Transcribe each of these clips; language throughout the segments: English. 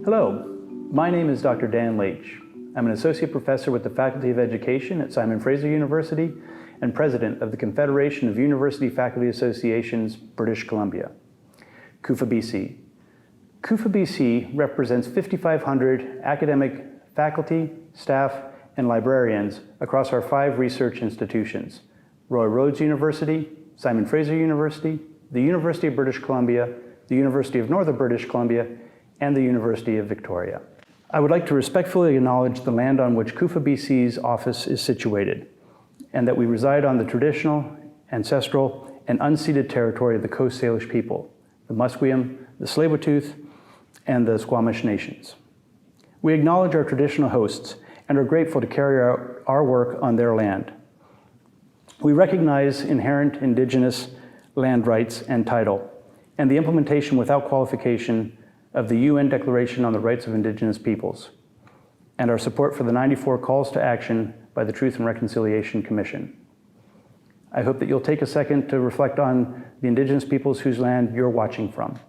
Hello, my name is Dr. Dan Leitch. I'm an associate professor with the Faculty of Education at Simon Fraser University and president of the Confederation of University Faculty Associations, British Columbia. Kufa, BC. Kufa, BC represents 5,500 academic faculty, staff, and librarians across our 5 research institutions: Roy Rhodes University, Simon Fraser University, the University of British Columbia, the University of Northern British Columbia, and the University of Victoria. I would like to respectfully acknowledge the land on which Kufa, BC's office is situated, and that we reside on the traditional, ancestral, and unceded territory of the Coast Salish people, the Musqueam, the Tsleil-Waututh, and the Squamish nations. We acknowledge our traditional hosts and are grateful to carry out our work on their land. We recognize inherent Indigenous land rights and title, and the implementation without qualification of the UN Declaration on the Rights of Indigenous Peoples, and our support for the 94 calls to action by the Truth and Reconciliation Commission. I hope that you'll take a second to reflect on the Indigenous peoples whose land you're watching from.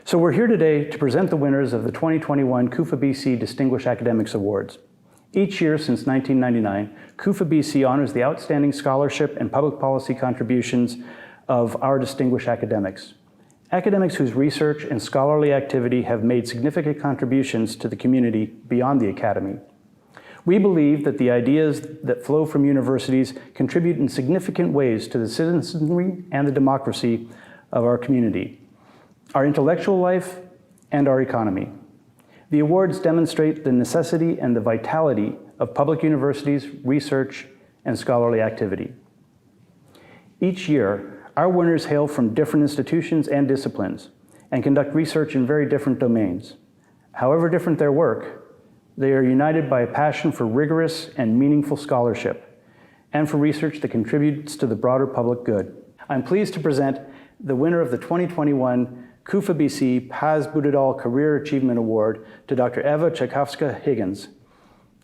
So we're here today to present the winners of the 2021 Kufa, BC Distinguished Academics Awards. Each year since 1999, Kufa, BC honors the outstanding scholarship and public policy contributions of our distinguished academics. Academics whose research and scholarly activity have made significant contributions to the community beyond the academy. We believe that the ideas that flow from universities contribute in significant ways to the citizenry and the democracy of our community, our intellectual life, and our economy. The awards demonstrate the necessity and the vitality of public universities' research and scholarly activity. Each year, our winners hail from different institutions and disciplines and conduct research in very different domains. However different their work, they are united by a passion for rigorous and meaningful scholarship and for research that contributes to the broader public good. I'm pleased to present the winner of the 2021 Kufa, BC Paz Buttedahl Career Achievement Award to Dr. Ewa Czaykowska-Higgins.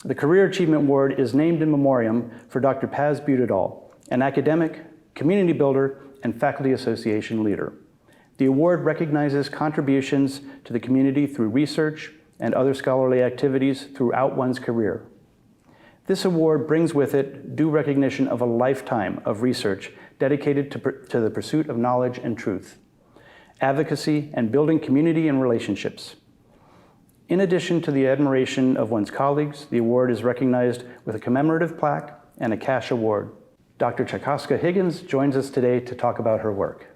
The Career Achievement Award is named in memoriam for Dr. Paz Buttedahl, an academic, community builder, and faculty association leader. The award recognizes contributions to the community through research and other scholarly activities throughout one's career. This award brings with it due recognition of a lifetime of research dedicated to the pursuit of knowledge and truth, advocacy, and building community and relationships. In addition to the admiration of one's colleagues, the award is recognized with a commemorative plaque and a cash award. Dr. Czaykowska-Higgins joins us today to talk about her work.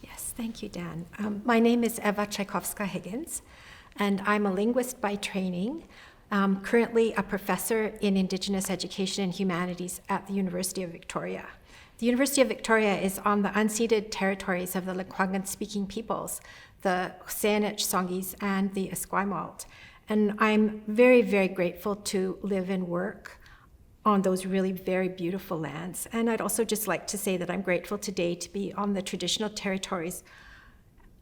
Yes, thank you, Dan. My name is Ewa Czaykowska-Higgins, and I'm a linguist by training, currently a professor in Indigenous education and humanities at the University of Victoria. The University of Victoria is on the unceded territories of the Lekwungen-speaking peoples, the Saanich, Songhees, and the Esquimalt. And I'm very, very grateful to live and work on those really very beautiful lands. And I'd also just like to say that I'm grateful today to be on the traditional territories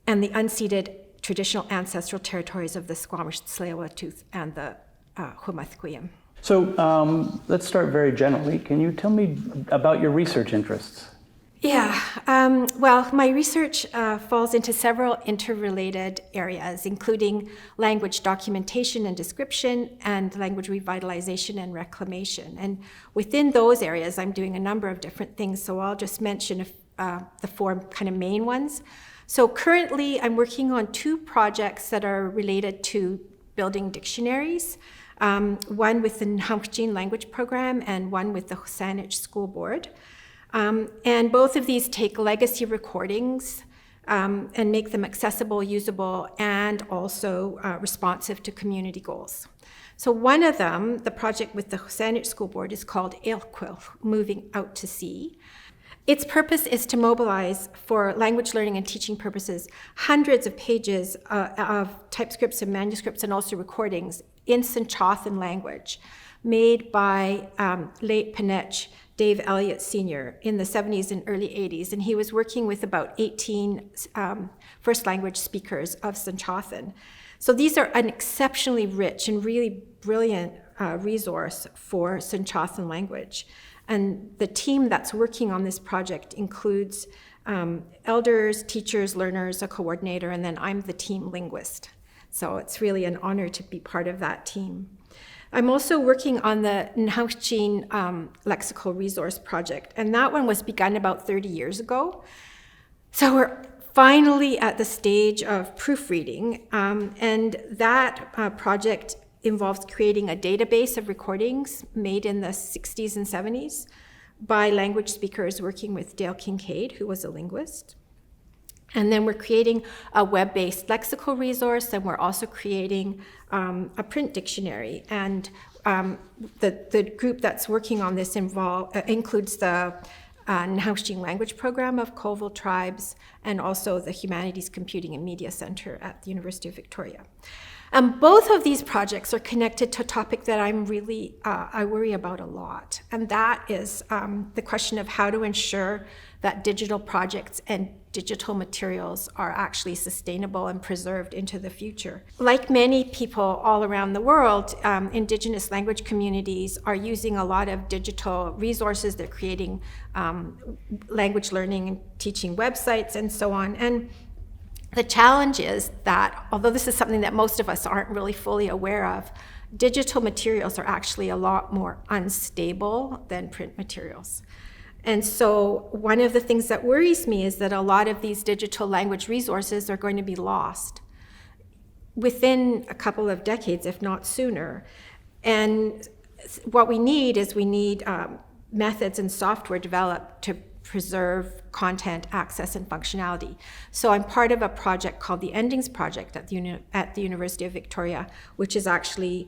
and the unceded traditional ancestral territories of the Squamish, Tsleil-Waututh, and the Musqueam. So let's start very generally. Can you tell me about your research interests? Yeah, well, my research falls into several interrelated areas, including language documentation and description, and language revitalization and reclamation. And within those areas, I'm doing a number of different things, so I'll just mention the 4 kind of main ones. So currently, I'm working on 2 projects that are related to building dictionaries, one with the Nhamkjin language program and one with the Saanich School Board. And both of these take legacy recordings and make them accessible, usable, and also responsive to community goals. So one of them, the project with the Saanich School Board, is called Eilquil, Moving Out to Sea. Its purpose is to mobilize, for language learning and teaching purposes, hundreds of pages of typescripts and manuscripts and also recordings in Sanchothan language made by late Penech Dave Elliott Sr. in the 70s and early 80s, and he was working with about 18 first language speakers of Sanchothan. So these are an exceptionally rich and really brilliant resource for Sanchothan language. And the team that's working on this project includes elders, teachers, learners, a coordinator, and then I'm the team linguist. So it's really an honor to be part of that team. I'm also working on the Nhauschin Lexical Resource Project, and that one was begun about 30 years ago. So we're finally at the stage of proofreading, and that project involves creating a database of recordings made in the 60s and 70s by language speakers working with Dale Kincaid, who was a linguist. And then we're creating a web-based lexical resource, and we're also creating a print dictionary. And the group that's working on this includes the Nhauschin Language Program of Colville Tribes, and also the Humanities Computing and Media Center at the University of Victoria. Both of these projects are connected to a topic that I worry about a lot, and that is the question of how to ensure that digital projects and digital materials are actually sustainable and preserved into the future. Like many people all around the world, Indigenous language communities are using a lot of digital resources. They're creating language learning and teaching websites and so on. And the challenge is that, although this is something that most of us aren't really fully aware of, digital materials are actually a lot more unstable than print materials. And so one of the things that worries me is that a lot of these digital language resources are going to be lost within a couple of decades, if not sooner. And what we need is methods and software developed to preserve content, access, and functionality. So I'm part of a project called the Endings Project at the University of Victoria, which is actually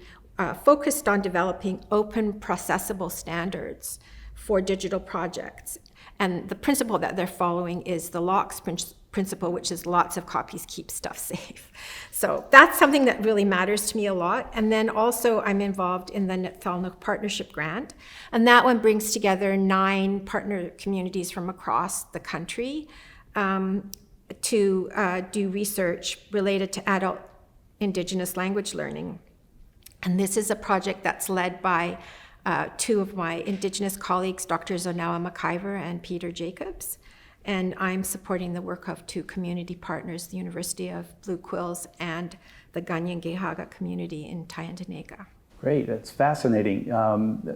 focused on developing open processable standards for digital projects. And the principle that they're following is the LOCKSS principle, which is lots of copies keep stuff safe. So that's something that really matters to me a lot. And then also I'm involved in the Nithalnuk Partnership Grant. And that one brings together 9 partner communities from across the country to do research related to adult Indigenous language learning. And this is a project that's led by 2 of my Indigenous colleagues, Dr. Zonawa McIver and Peter Jacobs. And I'm supporting the work of 2 community partners, the University of Blue Quills and the Ganyangehaga community in Tyendinaga. Great, that's fascinating.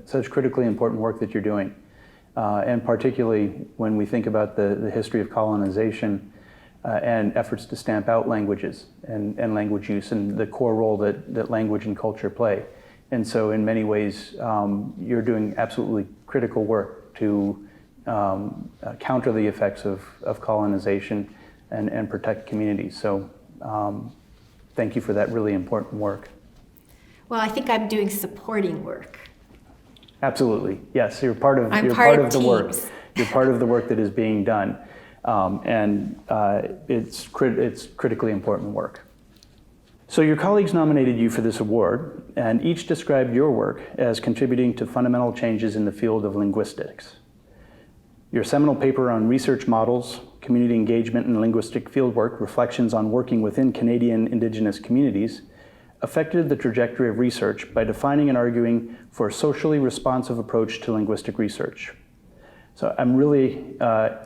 Such critically important work that you're doing. And particularly when we think about the history of colonization and efforts to stamp out languages and language use and the core role that language and culture play. And so in many ways, you're doing absolutely critical work to counter the effects of colonization and protect communities. So thank you for that really important work. Well, I think I'm doing supporting work. Absolutely, yes. You're part of the work. You're part of the work that is being done, and it's critically important work. So your colleagues nominated you for this award, and each described your work as contributing to fundamental changes in the field of linguistics. Your seminal paper on research models, community engagement, and linguistic fieldwork, Reflections on Working Within Canadian Indigenous Communities, affected the trajectory of research by defining and arguing for a socially responsive approach to linguistic research. So I'm really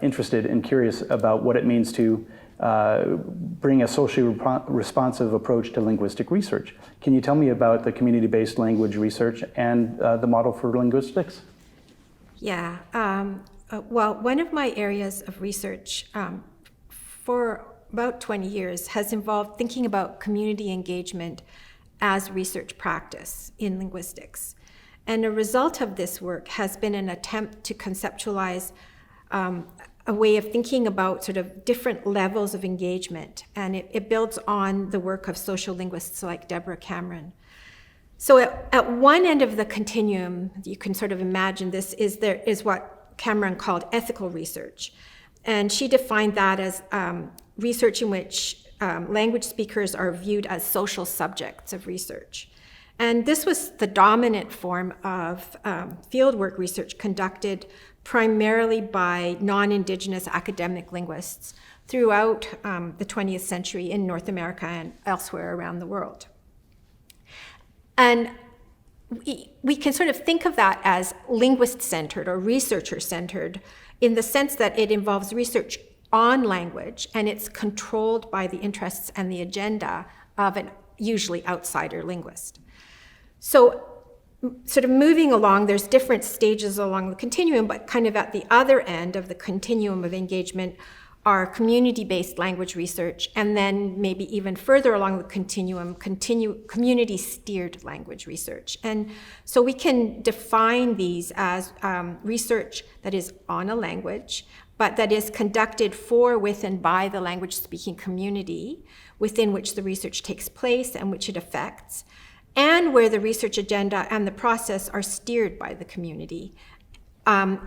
interested and curious about what it means to bring a socially responsive approach to linguistic research. Can you tell me about the community-based language research and the model for linguistics? Yeah. Well, one of my areas of research for about 20 years has involved thinking about community engagement as research practice in linguistics. And a result of this work has been an attempt to conceptualize a way of thinking about sort of different levels of engagement. And it builds on the work of social linguists like Deborah Cameron. So at one end of the continuum, you can sort of imagine this, is what Cameron called ethical research. And she defined that as research in which language speakers are viewed as social subjects of research. And this was the dominant form of fieldwork research conducted primarily by non-Indigenous academic linguists throughout the 20th century in North America and elsewhere around the world. And we can sort of think of that as linguist-centered or researcher-centered in the sense that it involves research on language, and it's controlled by the interests and the agenda of an usually outsider linguist. So sort of moving along, there's different stages along the continuum, but kind of at the other end of the continuum of engagement are community-based language research, and then maybe even further along the continuum, community-steered language research. And so we can define these as research that is on a language, but that is conducted for, with, and by the language-speaking community within which the research takes place and which it affects, and where the research agenda and the process are steered by the community. And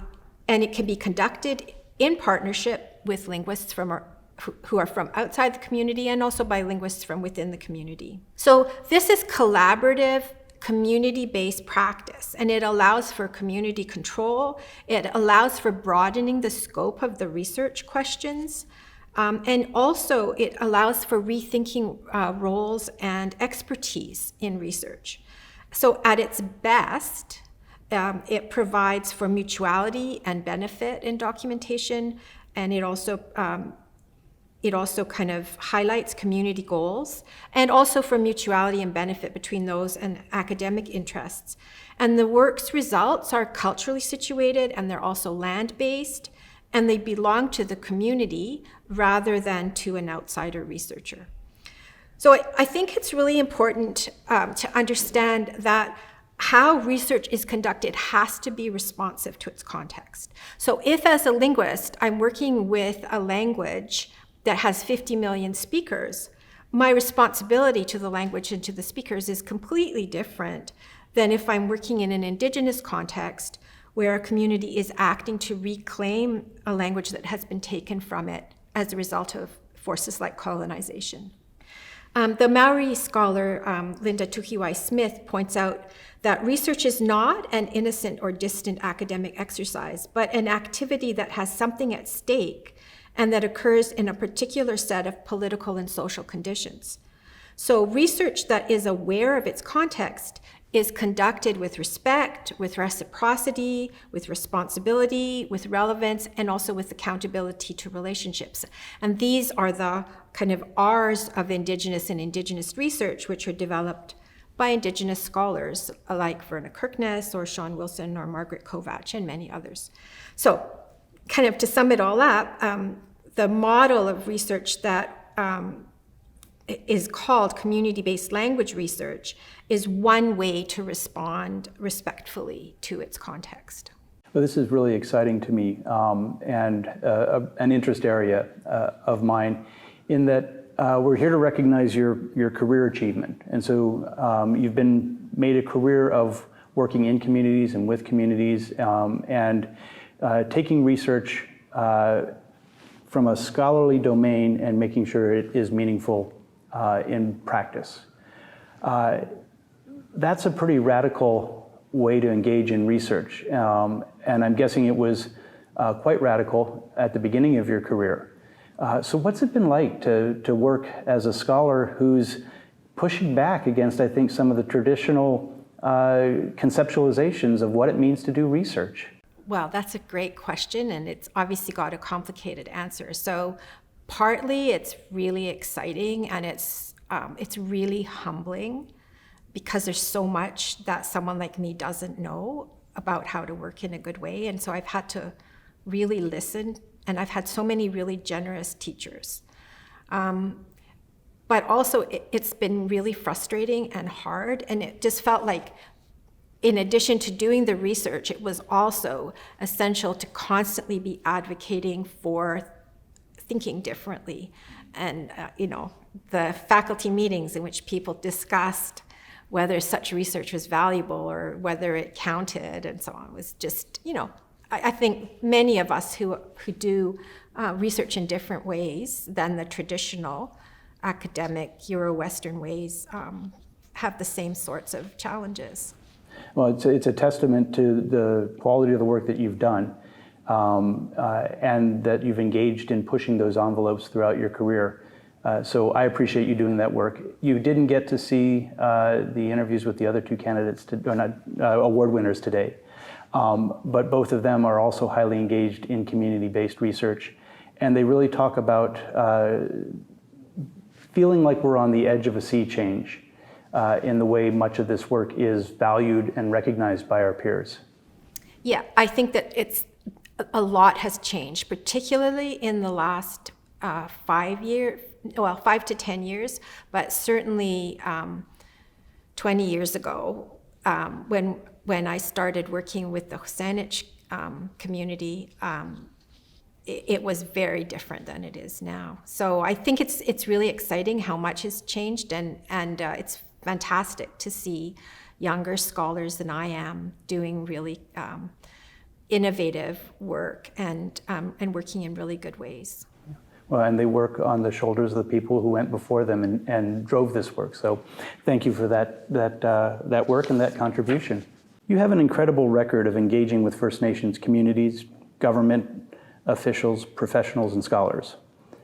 it can be conducted in partnership with linguists who are from outside the community, and also by linguists from within the community. So this is collaborative, community-based practice, and it allows for community control. It allows for broadening the scope of the research questions. And also it allows for rethinking roles and expertise in research. So at its best, it provides for mutuality and benefit in documentation, and it also kind of highlights community goals, and also for mutuality and benefit between those and academic interests. And the work's results are culturally situated, and they're also land-based, and they belong to the community rather than to an outsider researcher. So I think it's really important to understand that how research is conducted has to be responsive to its context. So if, as a linguist, I'm working with a language that has 50 million speakers, my responsibility to the language and to the speakers is completely different than if I'm working in an Indigenous context where a community is acting to reclaim a language that has been taken from it as a result of forces like colonization. The Maori scholar Linda Tuhiwai-Smith points out that research is not an innocent or distant academic exercise, but an activity that has something at stake and that occurs in a particular set of political and social conditions. So research that is aware of its context is conducted with respect, with reciprocity, with responsibility, with relevance, and also with accountability to relationships. And these are the kind of R's of Indigenous and Indigenous research, which are developed by Indigenous scholars like Verna Kirkness or Sean Wilson or Margaret Kovach and many others. So kind of to sum it all up, the model of research that is called community-based language research is one way to respond respectfully to its context. Well, this is really exciting to me and an interest area of mine in that we're here to recognize your career achievement. And so you've made a career of working in communities and with communities and taking research from a scholarly domain and making sure it is meaningful in practice. That's a pretty radical way to engage in research. And I'm guessing it was quite radical at the beginning of your career. So what's it been like to work as a scholar who's pushing back against, I think, some of the traditional conceptualizations of what it means to do research? Well, that's a great question, and it's obviously got a complicated answer. So partly it's really exciting, and it's really humbling because there's so much that someone like me doesn't know about how to work in a good way. And so I've had to really listen, and I've had so many really generous teachers. But also it's been really frustrating and hard, and it just felt like in addition to doing the research, it was also essential to constantly be advocating for thinking differently. And the faculty meetings in which people discussed whether such research was valuable or whether it counted and so on was just, I think many of us who do research in different ways than the traditional academic Euro-Western ways have the same sorts of challenges. Well, it's a testament to the quality of the work that you've done and that you've engaged in pushing those envelopes throughout your career. So I appreciate you doing that work. You didn't get to see the interviews with the other two candidates, award winners today, but both of them are also highly engaged in community-based research, and they really talk about feeling like we're on the edge of a sea change in the way much of this work is valued and recognized by our peers. Yeah, I think that a lot has changed, particularly in the last 5 to 10 years, but certainly 20 years ago, when I started working with the Saanich community, it was very different than it is now. So I think it's really exciting how much has changed, and it's fantastic to see younger scholars than I am doing really innovative work and working in really good ways. Well, and they work on the shoulders of the people who went before them and drove this work. So thank you for that work and that contribution. You have an incredible record of engaging with First Nations communities, government officials, professionals, and scholars.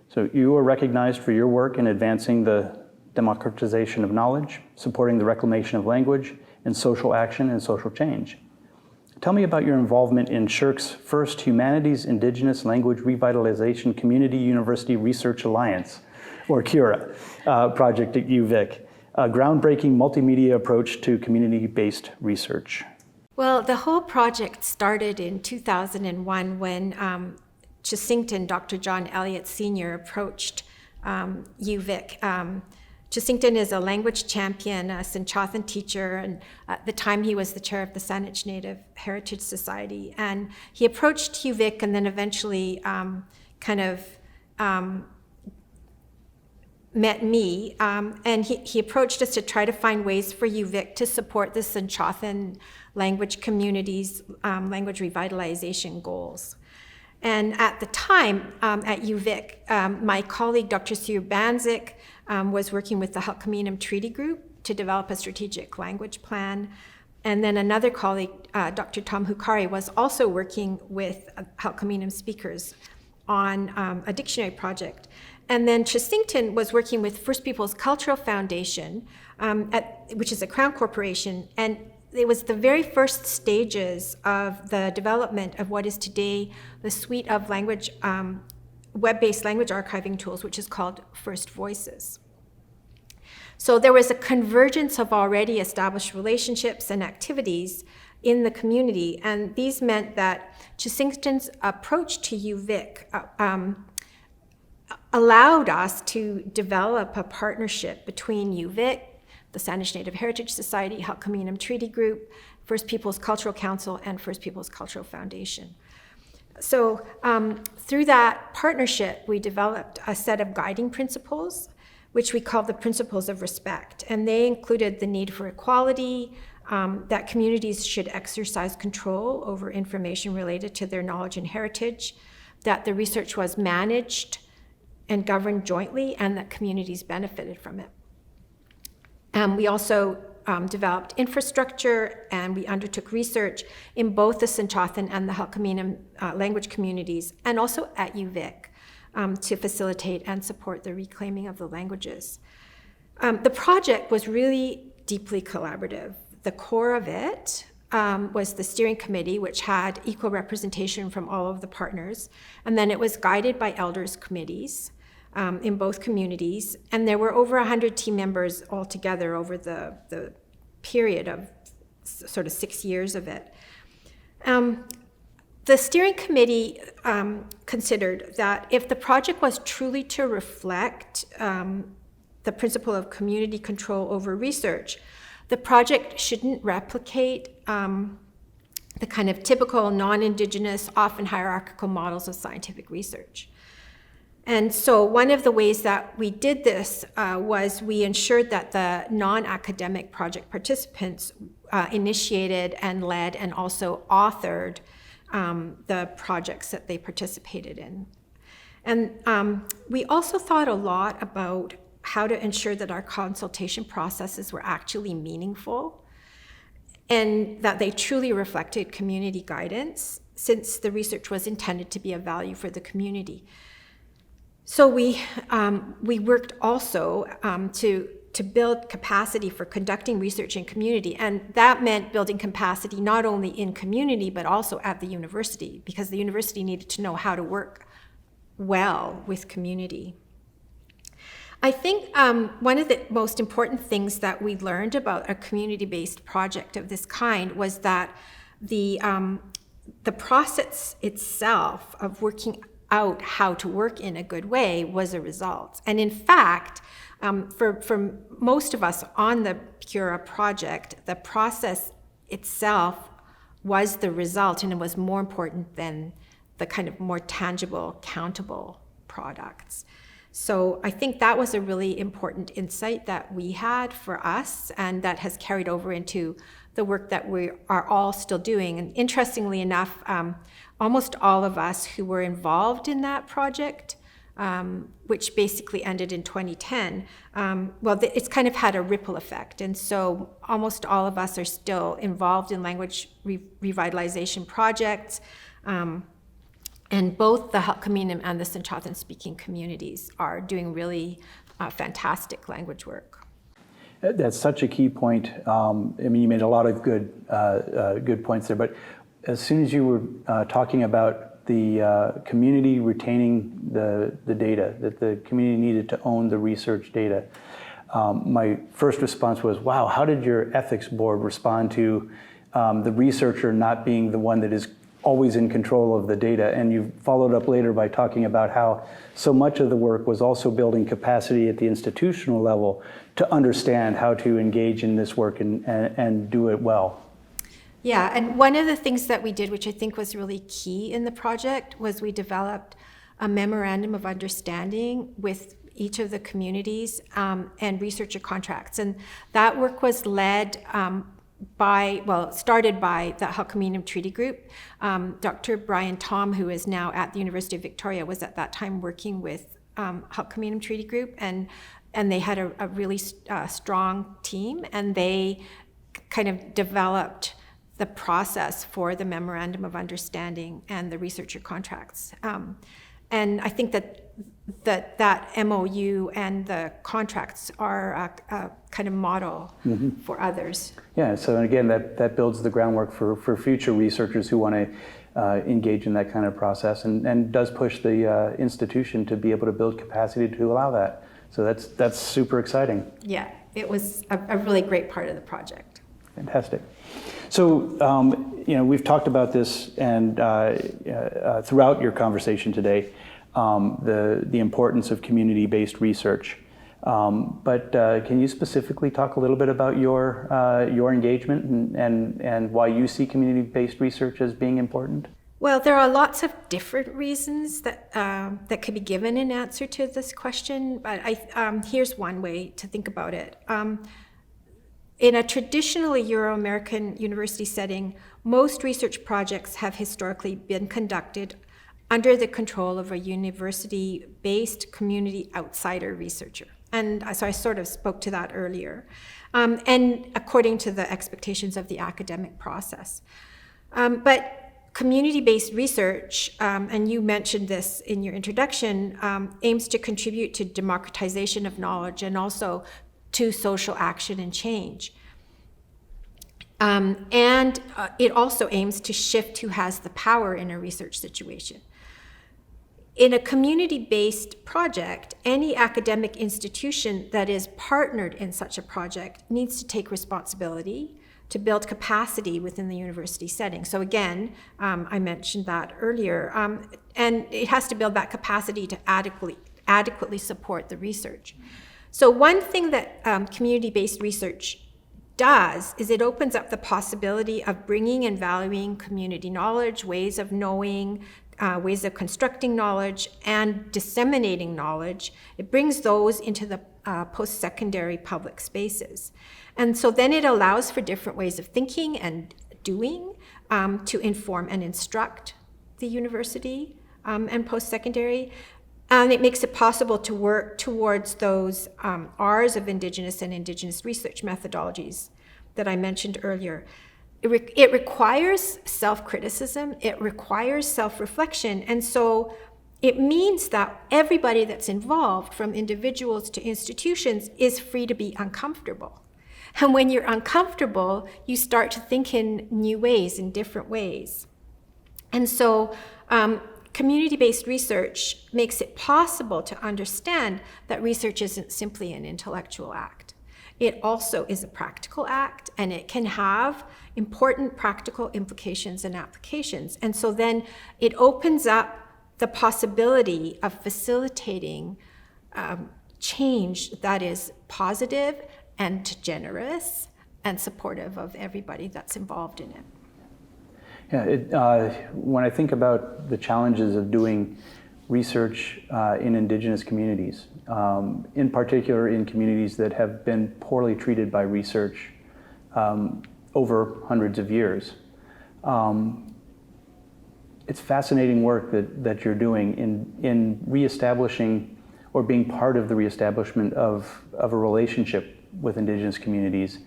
So you are recognized for your work in advancing the democratization of knowledge, supporting the reclamation of language, and social action and social change. Tell me about your involvement in SSHRC's first Humanities Indigenous Language Revitalization Community University Research Alliance, or CURA, project at UVic, a groundbreaking multimedia approach to community-based research. Well, the whole project started in 2001 when Chisington, Dr. John Elliott Sr. approached UVic. Chisington is a language champion, a Sinchothan teacher, and at the time he was the chair of the Saanich Native Heritage Society. And he approached UVic and then eventually met me, and he approached us to try to find ways for UVic to support the Sinchothan language community's language revitalization goals. And at the time at UVic, my colleague, Dr. Sue Banzik, was working with the Halkamenim Treaty Group to develop a strategic language plan. And then another colleague, Dr. Tom Hukari, was also working with Halkamenim speakers on a dictionary project. And then Chisington was working with First Peoples Cultural Foundation, which is a Crown Corporation, and it was the very first stages of the development of what is today the suite of language, web-based language archiving tools, which is called First Voices. So there was a convergence of already established relationships and activities in the community, and these meant that Chisington's approach to UVic allowed us to develop a partnership between UVic, the Saanich Native Heritage Society, Halkamenim Treaty Group, First Peoples Cultural Council, and First Peoples Cultural Foundation. So through that partnership, we developed a set of guiding principles, which we called the principles of respect. And they included the need for equality, that communities should exercise control over information related to their knowledge and heritage, that the research was managed and governed jointly, and that communities benefited from it. We also developed infrastructure, and we undertook research in both the Sinchothan and the Halkamenim language communities, and also at UVic to facilitate and support the reclaiming of the languages. The project was really deeply collaborative. The core of it was the steering committee, which had equal representation from all of the partners, and then it was guided by elders committees in both communities, and there were over 100 team members altogether over the period of sort of 6 years of it. The steering committee considered that if the project was truly to reflect the principle of community control over research, the project shouldn't replicate the kind of typical non-Indigenous, often hierarchical models of scientific research. And so one of the ways that we did this was we ensured that the non-academic project participants initiated and led and also authored the projects that they participated in. And we also thought a lot about how to ensure that our consultation processes were actually meaningful and that they truly reflected community guidance, since the research was intended to be of value for the community. So we worked also to build capacity for conducting research in community, and that meant building capacity not only in community but also at the university, because the university needed to know how to work well with community. I think one of the most important things that we learned about a community-based project of this kind was that the process itself of working out how to work in a good way was a result. And in fact, for most of us on the Cura project, the process itself was the result, and it was more important than the kind of more tangible, countable products. So I think that was a really important insight that we had for us, and that has carried over into the work that we are all still doing. And interestingly enough, almost all of us who were involved in that project, which basically ended in 2010, it's kind of had a ripple effect. And so almost all of us are still involved in language revitalization projects. And both the Halkamenim and the Sintothan speaking communities are doing really fantastic language work. That's such a key point. I mean, you made a lot of good points there, but as soon as you were talking about the community retaining the data, that the community needed to own the research data, my first response was, wow, how did your ethics board respond to the researcher not being the one that is always in control of the data? And you followed up later by talking about how so much of the work was also building capacity at the institutional level to understand how to engage in this work and do it well. Yeah, and one of the things that we did, which I think was really key in the project, was we developed a memorandum of understanding with each of the communities and researcher contracts. And that work was led started by the Halkamenim Treaty Group. Dr. Brian Tom, who is now at the University of Victoria, was at that time working with Halkamenim Treaty Group, and they had a really strong team, and they kind of developed the process for the Memorandum of Understanding and the researcher contracts. And I think that MOU and the contracts are a kind of model for others. Yeah, so again, that builds the groundwork for future researchers who want to engage in that kind of process, and does push the institution to be able to build capacity to allow that. So that's super exciting. Yeah, it was a really great part of the project. Fantastic. So, we've talked about this and throughout your conversation today, the importance of community-based research. But can you specifically talk a little bit about your engagement and why you see community-based research as being important? Well, there are lots of different reasons that could be given in answer to this question, but here's one way to think about it. In a traditionally Euro-American university setting, most research projects have historically been conducted under the control of a university-based community outsider researcher. And so I sort of spoke to that earlier, and according to the expectations of the academic process. But community-based research, and you mentioned this in your introduction, aims to contribute to democratization of knowledge and also to social action and change. And it also aims to shift who has the power in a research situation. In a community-based project, any academic institution that is partnered in such a project needs to take responsibility to build capacity within the university setting. So again, I mentioned that earlier, and it has to build that capacity to adequately support the research. So one thing that community-based research does is it opens up the possibility of bringing and valuing community knowledge, ways of knowing, ways of constructing knowledge, and disseminating knowledge. It brings those into the post-secondary public spaces. And so then it allows for different ways of thinking and doing to inform and instruct the university and post-secondary. And it makes it possible to work towards those R's of Indigenous and Indigenous research methodologies that I mentioned earlier. It requires self-criticism, it requires self-reflection, and so It means that everybody that's involved, from individuals to institutions, is free to be uncomfortable. And when you're uncomfortable, you start to think in new ways, in different ways. And so community-based research makes it possible to understand that research isn't simply an intellectual act. It also is a practical act, and it can have important practical implications and applications. And so then it opens up the possibility of facilitating change that is positive and generous and supportive of everybody that's involved in it. Yeah, when I think about the challenges of doing research in Indigenous communities, in particular in communities that have been poorly treated by research over hundreds of years, it's fascinating work that you're doing in reestablishing or being part of the reestablishment of a relationship with Indigenous communities,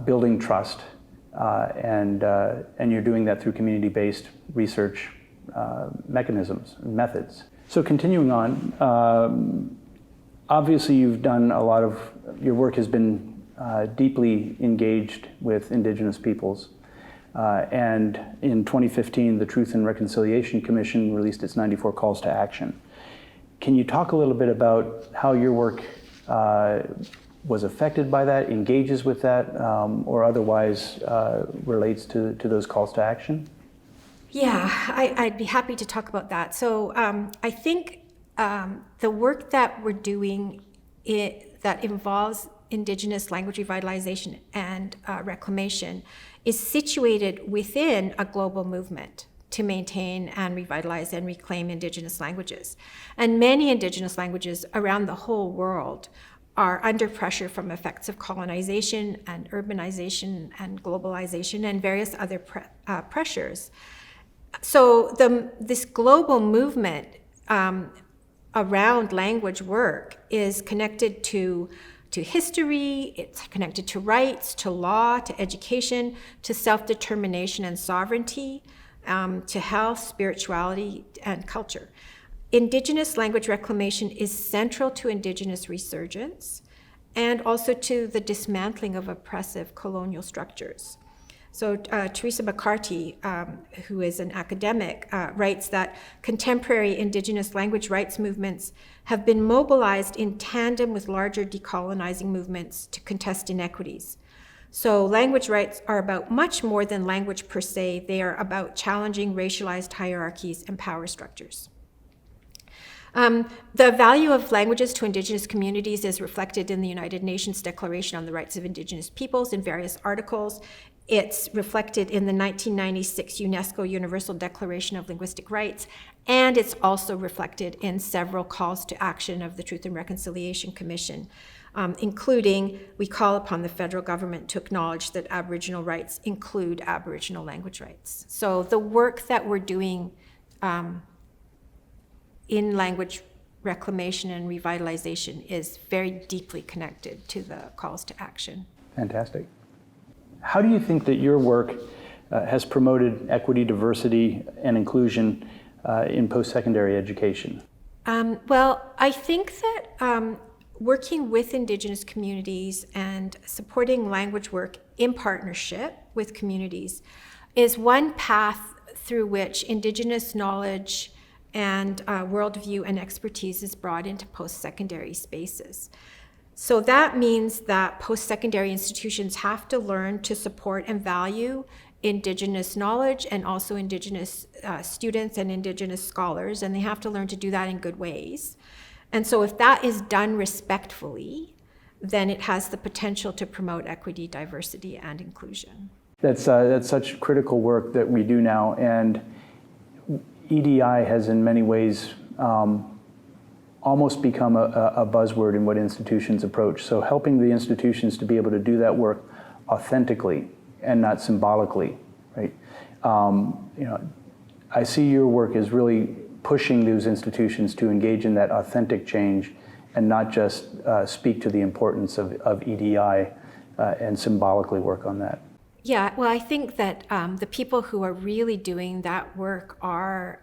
building trust, and you're doing that through community-based research mechanisms and methods. So continuing on, obviously you've done a lot of, your work has been deeply engaged with Indigenous peoples. And in 2015, the Truth and Reconciliation Commission released its 94 calls to action. Can you talk a little bit about how your work was affected by that, engages with that, or otherwise relates to those calls to action? Yeah, I'd be happy to talk about that. So I think the work that we're doing that involves Indigenous language revitalization and reclamation is situated within a global movement to maintain and revitalize and reclaim Indigenous languages. And many Indigenous languages around the whole world are under pressure from effects of colonization and urbanization and globalization and various other pressures. So this global movement around language work is connected to history, it's connected to rights, to law, to education, to self-determination and sovereignty, to health, spirituality, and culture. Indigenous language reclamation is central to Indigenous resurgence and also to the dismantling of oppressive colonial structures. So Teresa McCarthy, who is an academic, writes that contemporary Indigenous language rights movements have been mobilized in tandem with larger decolonizing movements to contest inequities. So language rights are about much more than language per se. They are about challenging racialized hierarchies and power structures. The value of languages to Indigenous communities is reflected in the United Nations Declaration on the Rights of Indigenous Peoples in various articles. It's reflected in the 1996 UNESCO Universal Declaration of Linguistic Rights, and it's also reflected in several calls to action of the Truth and Reconciliation Commission, including, we call upon the federal government to acknowledge that Aboriginal rights include Aboriginal language rights. So the work that we're doing in language reclamation and revitalization is very deeply connected to the calls to action. Fantastic. How do you think that your work has promoted equity, diversity, and inclusion in post-secondary education? Well, I think that working with Indigenous communities and supporting language work in partnership with communities is one path through which Indigenous knowledge and worldview and expertise is brought into post-secondary spaces. So that means that post-secondary institutions have to learn to support and value Indigenous knowledge and also Indigenous students and Indigenous scholars, and they have to learn to do that in good ways. And so if that is done respectfully, then it has the potential to promote equity, diversity, and inclusion. That's such critical work that we do now, and EDI has in many ways almost become a buzzword in what institutions approach. So helping the institutions to be able to do that work authentically and not symbolically, right? I see your work as really pushing those institutions to engage in that authentic change and not just speak to the importance of EDI and symbolically work on that. Yeah, well, I think that the people who are really doing that work are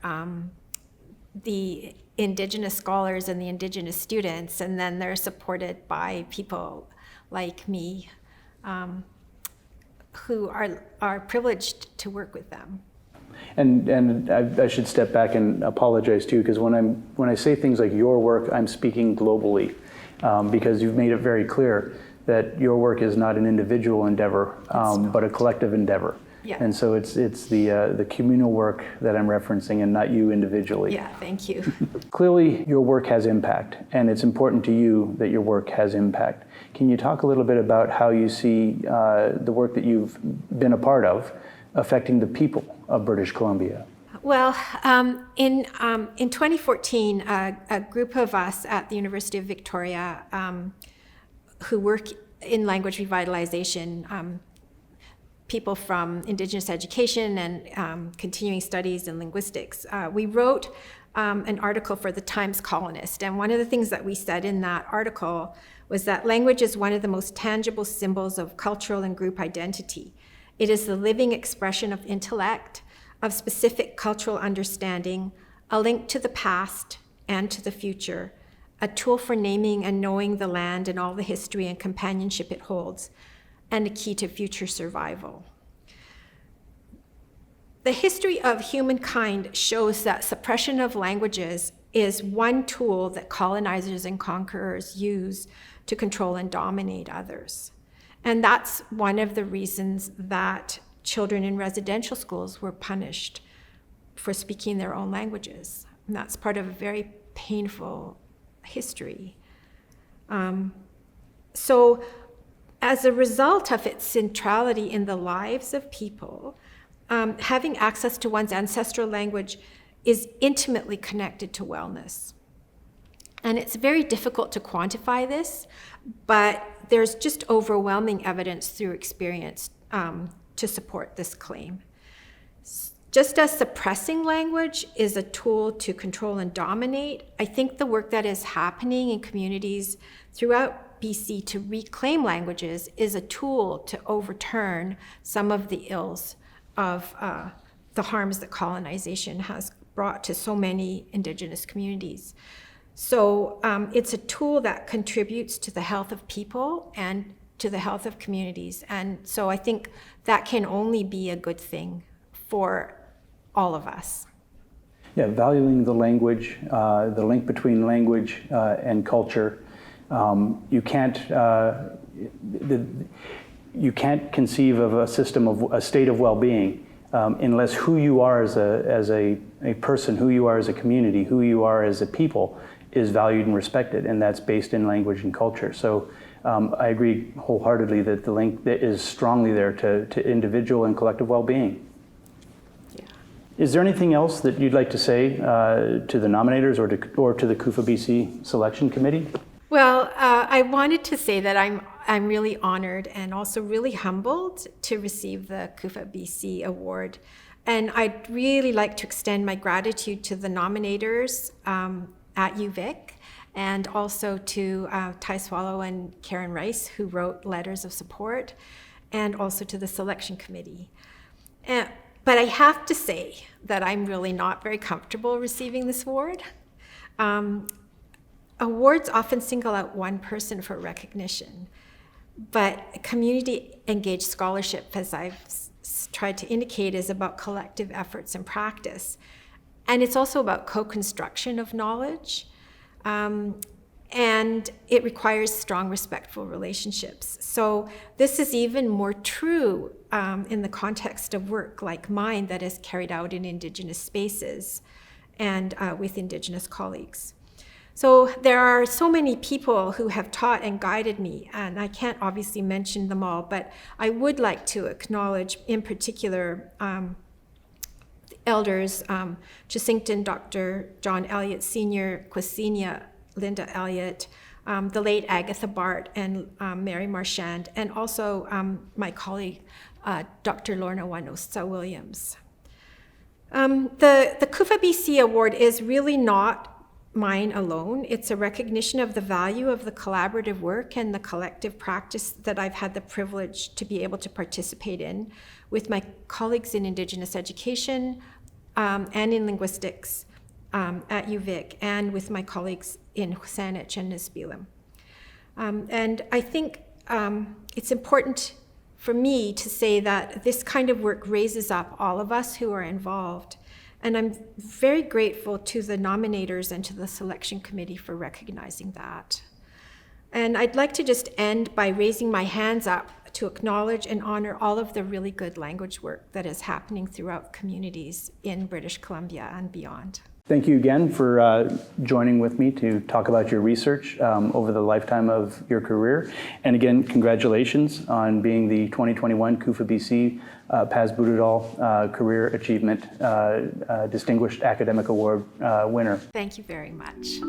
the Indigenous scholars and the Indigenous students, and then they're supported by people like me who are privileged to work with them. And I should step back and apologize too, because when I say things like your work, I'm speaking globally, because you've made it very clear that your work is not an individual endeavor, but a collective endeavor. Yeah. And so it's the communal work that I'm referencing, and not you individually. Yeah, thank you. Clearly, your work has impact, and it's important to you that your work has impact. Can you talk a little bit about how you see the work that you've been a part of affecting the people of British Columbia? Well, in 2014, a group of us at the University of Victoria who work in language revitalization, people from Indigenous education and continuing studies in linguistics, we wrote an article for the Times Colonist. And one of the things that we said in that article was that language is one of the most tangible symbols of cultural and group identity. It is the living expression of intellect, of specific cultural understanding, a link to the past and to the future, a tool for naming and knowing the land and all the history and companionship it holds, and a key to future survival. The history of humankind shows that suppression of languages is one tool that colonizers and conquerors use to control and dominate others. And that's one of the reasons that children in residential schools were punished for speaking their own languages. And that's part of a very painful history. So as a result of its centrality in the lives of people, having access to one's ancestral language is intimately connected to wellness. And it's very difficult to quantify this, but there's just overwhelming evidence through experience to support this claim. Just as suppressing language is a tool to control and dominate, I think the work that is happening in communities throughout BC to reclaim languages is a tool to overturn some of the ills of the harms that colonization has brought to so many Indigenous communities. So it's a tool that contributes to the health of people and to the health of communities. And so I think that can only be a good thing for all of us. Yeah, valuing the language, the link between language and culture. You can't conceive of a system of a state of well-being unless who you are as a person, who you are as a community, who you are as a people is valued and respected, and that's based in language and culture. So I agree wholeheartedly that the link that is strongly there to individual and collective well-being. Yeah. Is there anything else that you'd like to say to the nominators or to the Kufa BC selection committee? Well, I wanted to say that I'm really honored and also really humbled to receive the Kufa BC award. And I'd really like to extend my gratitude to the nominators at UVic, and also to Ty Swallow and Karen Rice, who wrote letters of support, and also to the selection committee. But I have to say that I'm really not very comfortable receiving this award. Awards often single out one person for recognition, but community-engaged scholarship, as I've tried to indicate, is about collective efforts and practice. And it's also about co-construction of knowledge. And it requires strong, respectful relationships. So this is even more true in the context of work like mine that is carried out in Indigenous spaces and with Indigenous colleagues. So there are so many people who have taught and guided me, and I can't obviously mention them all, but I would like to acknowledge in particular elders, Jacinton Dr. John Elliott Sr., Kwasinia Linda Elliott, the late Agatha Bart and Mary Marchand, and also my colleague, Dr. Lorna Wanosa Williams. The Kufa BC Award is really not mine alone. It's a recognition of the value of the collaborative work and the collective practice that I've had the privilege to be able to participate in with my colleagues in Indigenous education and in linguistics, at UVic and with my colleagues in Saanich and Nisbila. And I think it's important for me to say that this kind of work raises up all of us who are involved. And I'm very grateful to the nominators and to the selection committee for recognizing that. And I'd like to just end by raising my hands up to acknowledge and honor all of the really good language work that is happening throughout communities in British Columbia and beyond. Thank you again for joining with me to talk about your research over the lifetime of your career. And again, congratulations on being the 2021 Kufa BC Paz Buttedahl Career Achievement Distinguished Academic Award winner. Thank you very much.